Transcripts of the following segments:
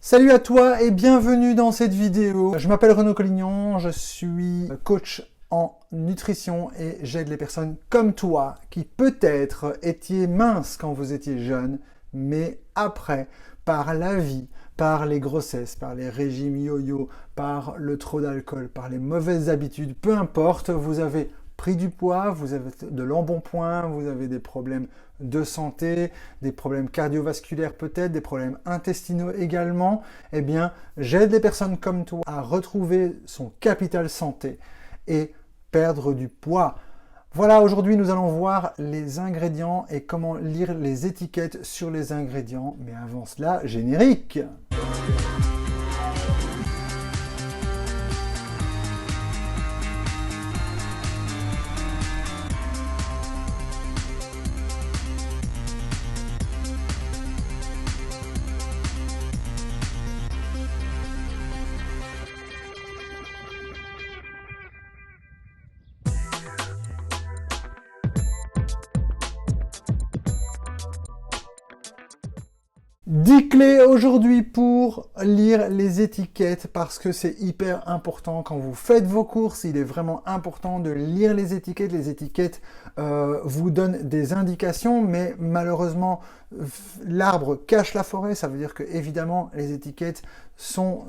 Salut à toi et bienvenue dans cette vidéo. Je m'appelle Renaud Collignon, je suis coach en nutrition et j'aide les personnes comme toi qui peut-être étiez minces quand vous étiez jeune, mais après, par la vie, par les grossesses, par les régimes yo-yo, par le trop d'alcool, par les mauvaises habitudes, peu importe, vous avez pris du poids, vous avez de l'embonpoint, vous avez des problèmes de santé, des problèmes cardiovasculaires peut-être, des problèmes intestinaux également, eh bien, j'aide les personnes comme toi à retrouver son capital santé et perdre du poids. Voilà, aujourd'hui nous allons voir les ingrédients et comment lire les étiquettes sur les ingrédients. Mais avant cela, générique! Dix clés aujourd'hui pour lire les étiquettes parce que c'est hyper important quand vous faites vos courses. Il est vraiment important de lire les étiquettes. Les étiquettes vous donnent des indications, mais malheureusement, l'arbre cache la forêt. Ça veut dire que évidemment, les étiquettes sont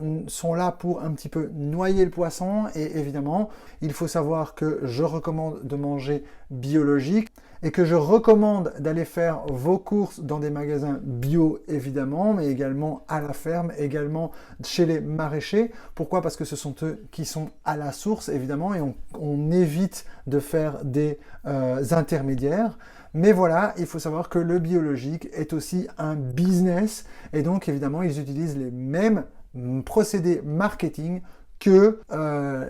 là pour un petit peu noyer le poisson. Et évidemment, il faut savoir que je recommande de manger biologique et que je recommande d'aller faire vos courses dans des magasins bio évidemment, mais également à la ferme, également chez les maraîchers. Pourquoi? Parce que ce sont eux qui sont à la source évidemment et on évite de faire des intermédiaires. Mais voilà, il faut savoir que le biologique est aussi un business et donc évidemment ils utilisent les mêmes procédés marketing que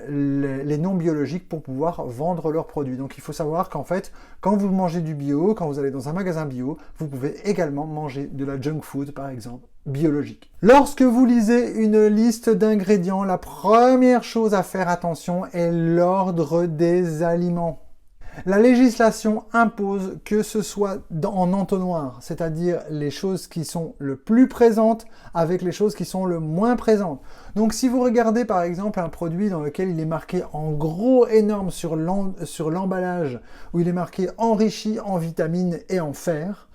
les non biologiques pour pouvoir vendre leurs produits. Donc il faut savoir qu'en fait, quand vous mangez du bio, quand vous allez dans un magasin bio, vous pouvez également manger de la junk food, par exemple, biologique. Lorsque vous lisez une liste d'ingrédients, la première chose à faire attention est l'ordre des aliments. La législation impose que ce soit en entonnoir, c'est-à-dire les choses qui sont le plus présentes avec les choses qui sont le moins présentes. Donc si vous regardez par exemple un produit dans lequel il est marqué en gros énorme sur l'emballage, où il est marqué enrichi en vitamines et en fer,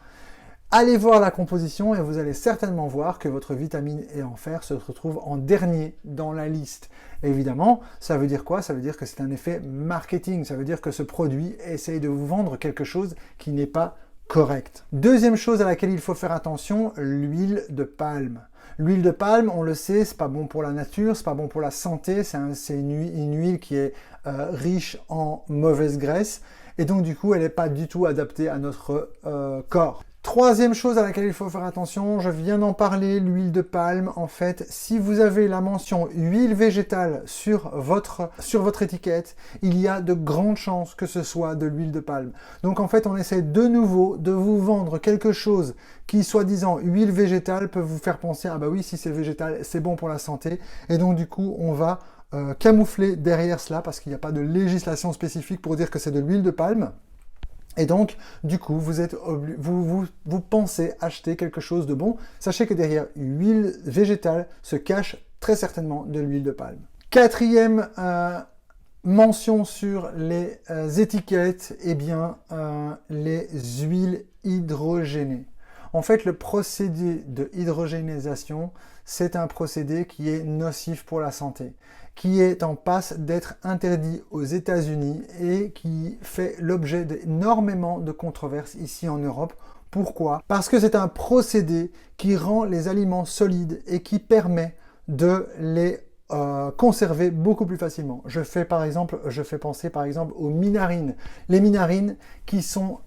allez voir la composition et vous allez certainement voir que votre vitamine et en fer se retrouve en dernier dans la liste. Évidemment, ça veut dire quoi? Ça veut dire que c'est un effet marketing. Ça veut dire que ce produit essaye de vous vendre quelque chose qui n'est pas correct. Deuxième chose à laquelle il faut faire attention, l'huile de palme. L'huile de palme, on le sait, c'est pas bon pour la nature, c'est pas bon pour la santé, c'est une huile qui est riche en mauvaise graisse et donc du coup elle n'est pas du tout adaptée à notre corps. Troisième chose à laquelle il faut faire attention, je viens d'en parler, l'huile de palme. En fait, si vous avez la mention huile végétale sur votre étiquette, il y a de grandes chances que ce soit de l'huile de palme. Donc en fait, on essaie de nouveau de vous vendre quelque chose qui, soi-disant huile végétale, peut vous faire penser, ah bah oui, si c'est végétal, c'est bon pour la santé. Et donc du coup, on va camoufler derrière cela parce qu'il n'y a pas de législation spécifique pour dire que c'est de l'huile de palme. Et donc, du coup, vous pensez acheter quelque chose de bon. Sachez que derrière huile végétale se cache très certainement de l'huile de palme. Quatrième mention sur les étiquettes, eh bien, les huiles hydrogénées. En fait, le procédé de hydrogénésation, c'est un procédé qui est nocif pour la santé, qui est en passe d'être interdit aux États-Unis et qui fait l'objet d'énormément de controverses ici en Europe. Pourquoi? Parce que c'est un procédé qui rend les aliments solides et qui permet de les conserver beaucoup plus facilement. Je fais penser par exemple aux minarines. Les minarines qui sont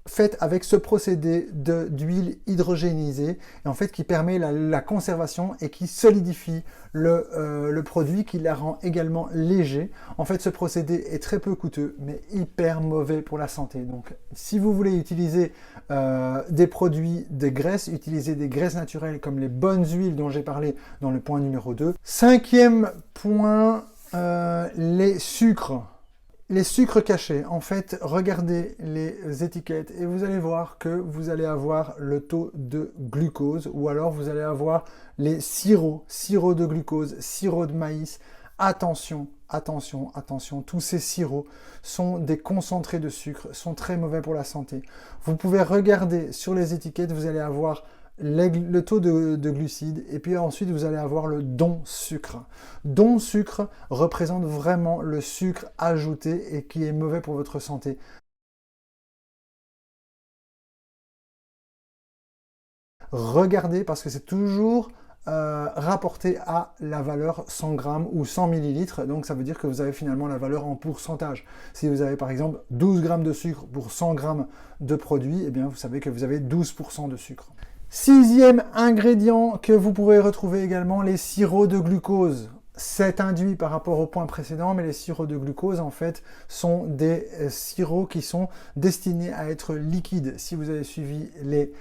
faites avec ce procédé d'huile hydrogénisée, et en fait qui permet la conservation et qui solidifie le produit, qui la rend également léger. En fait, ce procédé est très peu coûteux, mais hyper mauvais pour la santé. Donc, si vous voulez utiliser des produits de graisse, utilisez des graisses naturelles comme les bonnes huiles dont j'ai parlé dans le point numéro 2. Cinquième point, les sucres. Les sucres cachés, en fait, regardez les étiquettes et vous allez voir que vous allez avoir le taux de glucose ou alors vous allez avoir les sirops de glucose, sirop de maïs. Attention, attention, attention, tous ces sirops sont des concentrés de sucre, sont très mauvais pour la santé. Vous pouvez regarder sur les étiquettes, vous allez avoir le taux de glucides et puis ensuite vous allez avoir le don sucre. Don sucre représente vraiment le sucre ajouté et qui est mauvais pour votre santé. Regardez parce que c'est toujours rapporté à la valeur 100 grammes ou 100 millilitres. Donc ça veut dire que vous avez finalement la valeur en pourcentage. Si vous avez par exemple 12 grammes de sucre pour 100 grammes de produit, eh bien vous savez que vous avez 12% de sucre. Sixième ingrédient que vous pourrez retrouver également, les sirops de glucose. C'est induit par rapport au point précédent, mais les sirops de glucose, en fait, sont des sirops qui sont destinés à être liquides. Si vous avez suivi les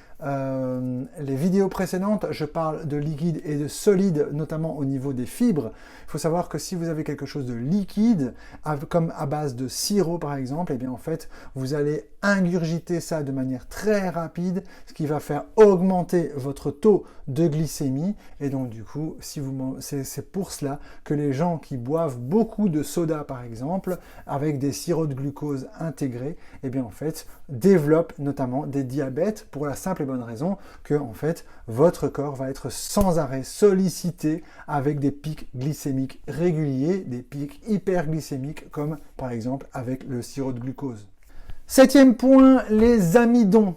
vidéos précédentes, je parle de liquide et de solide, notamment au niveau des fibres. Il faut savoir que si vous avez quelque chose de liquide, comme à base de sirop par exemple, eh bien en fait, vous allez ingurgiter ça de manière très rapide, ce qui va faire augmenter votre taux de glycémie. Et donc du coup, c'est pour cela que les gens qui boivent beaucoup de soda par exemple, avec des sirops de glucose intégrés, eh bien en fait, développent notamment des diabètes pour la simple et bonne raison que en fait, votre corps va être sans arrêt sollicité avec des pics glycémiques réguliers, des pics hyperglycémiques comme par exemple avec le sirop de glucose. Septième point, les amidons.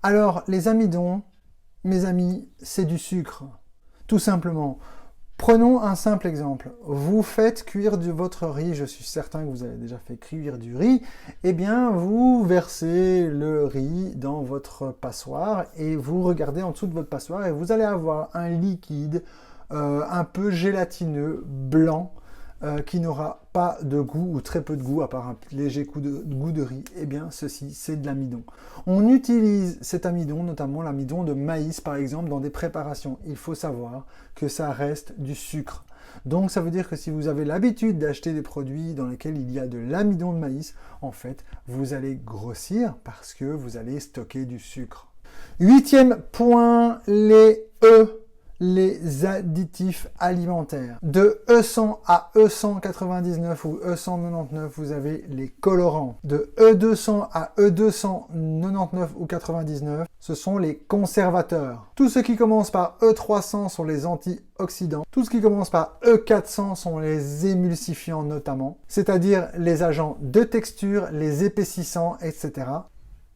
Alors, les amidons, mes amis, c'est du sucre, tout simplement. Prenons un simple exemple. Vous faites cuire votre riz, je suis certain que vous avez déjà fait cuire du riz, eh bien vous versez le riz dans votre passoire et vous regardez en dessous de votre passoire et vous allez avoir un liquide un peu gélatineux, blanc, qui n'aura pas de goût ou très peu de goût à part un léger goût de riz, eh bien ceci c'est de l'amidon. On utilise cet amidon, notamment l'amidon de maïs par exemple, dans des préparations. Il faut savoir que ça reste du sucre. Donc ça veut dire que si vous avez l'habitude d'acheter des produits dans lesquels il y a de l'amidon de maïs, en fait vous allez grossir parce que vous allez stocker du sucre. Huitième point, les additifs alimentaires. De E100 à E199 ou E199, vous avez les colorants. De E200 à E299 ou 99, ce sont les conservateurs. Tout ce qui commence par E300 sont les antioxydants. Tout ce qui commence par E400 sont les émulsifiants notamment, c'est-à-dire les agents de texture, les épaississants, etc.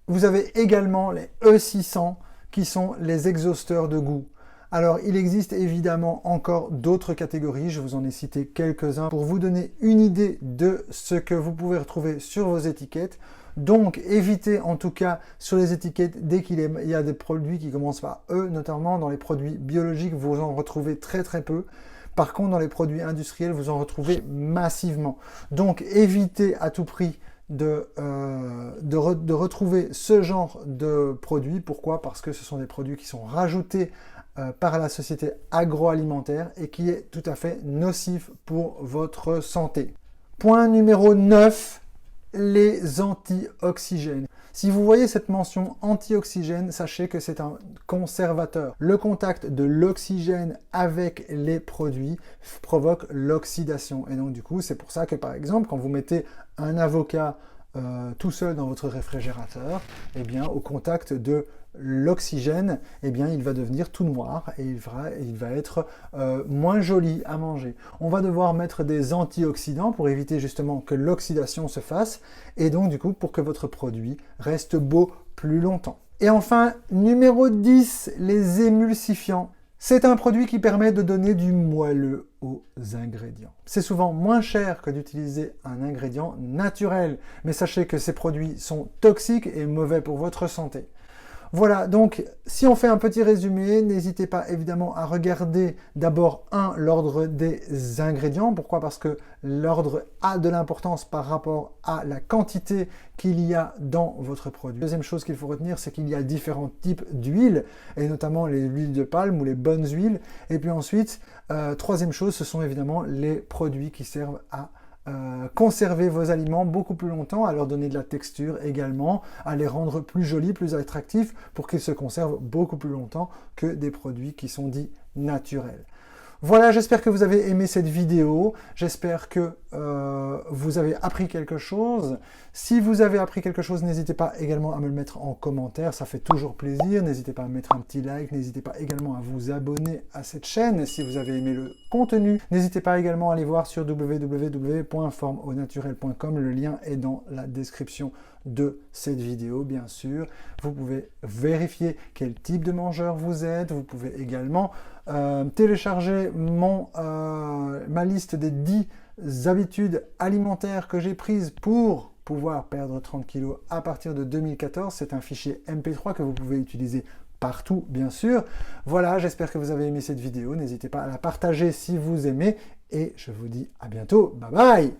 Vous avez également les E600 qui sont les exhausteurs de goût. Alors, il existe évidemment encore d'autres catégories, je vous en ai cité quelques-uns pour vous donner une idée de ce que vous pouvez retrouver sur vos étiquettes. Donc, évitez en tout cas sur les étiquettes, dès qu'il y a des produits qui commencent par E, notamment dans les produits biologiques, vous en retrouvez très très peu. Par contre, dans les produits industriels, vous en retrouvez massivement. Donc, évitez à tout prix de retrouver ce genre de produits. Pourquoi? Parce que ce sont des produits qui sont rajoutés par la société agroalimentaire et qui est tout à fait nocif pour votre santé. Point numéro 9, les antioxygènes. Si vous voyez cette mention antioxygène, sachez que c'est un conservateur. Le contact de l'oxygène avec les produits provoque l'oxydation. Et donc du coup, c'est pour ça que par exemple, quand vous mettez un avocat tout seul dans votre réfrigérateur, eh bien, au contact de l'oxygène, eh bien, il va devenir tout noir et il va être moins joli à manger. On va devoir mettre des antioxydants pour éviter justement que l'oxydation se fasse et donc du coup pour que votre produit reste beau plus longtemps. Et enfin, numéro 10, les émulsifiants. C'est un produit qui permet de donner du moelleux aux ingrédients. C'est souvent moins cher que d'utiliser un ingrédient naturel, mais sachez que ces produits sont toxiques et mauvais pour votre santé. Voilà, donc si on fait un petit résumé, n'hésitez pas évidemment à regarder d'abord l'ordre des ingrédients. Pourquoi? Parce que l'ordre a de l'importance par rapport à la quantité qu'il y a dans votre produit. Deuxième chose qu'il faut retenir, c'est qu'il y a différents types d'huiles, et notamment les huiles de palme ou les bonnes huiles. Et puis ensuite, troisième chose, ce sont évidemment les produits qui servent à conserver vos aliments beaucoup plus longtemps, à leur donner de la texture également, à les rendre plus jolis, plus attractifs, pour qu'ils se conservent beaucoup plus longtemps que des produits qui sont dits naturels. Voilà, j'espère que vous avez aimé cette vidéo, j'espère que vous avez appris quelque chose. Si vous avez appris quelque chose, n'hésitez pas également à me le mettre en commentaire, ça fait toujours plaisir. N'hésitez pas à mettre un petit like, n'hésitez pas également à vous abonner à cette chaîne si vous avez aimé le contenu. N'hésitez pas également à aller voir sur www.formeaunaturel.com, le lien est dans la description de cette vidéo, bien sûr. Vous pouvez vérifier quel type de mangeur vous êtes, vous pouvez également télécharger ma liste des 10 habitudes alimentaires que j'ai prises pour pouvoir perdre 30 kg à partir de 2014. C'est un fichier MP3 que vous pouvez utiliser partout, bien sûr. Voilà, j'espère que vous avez aimé cette vidéo. N'hésitez pas à la partager si vous aimez. Et je vous dis à bientôt. Bye bye!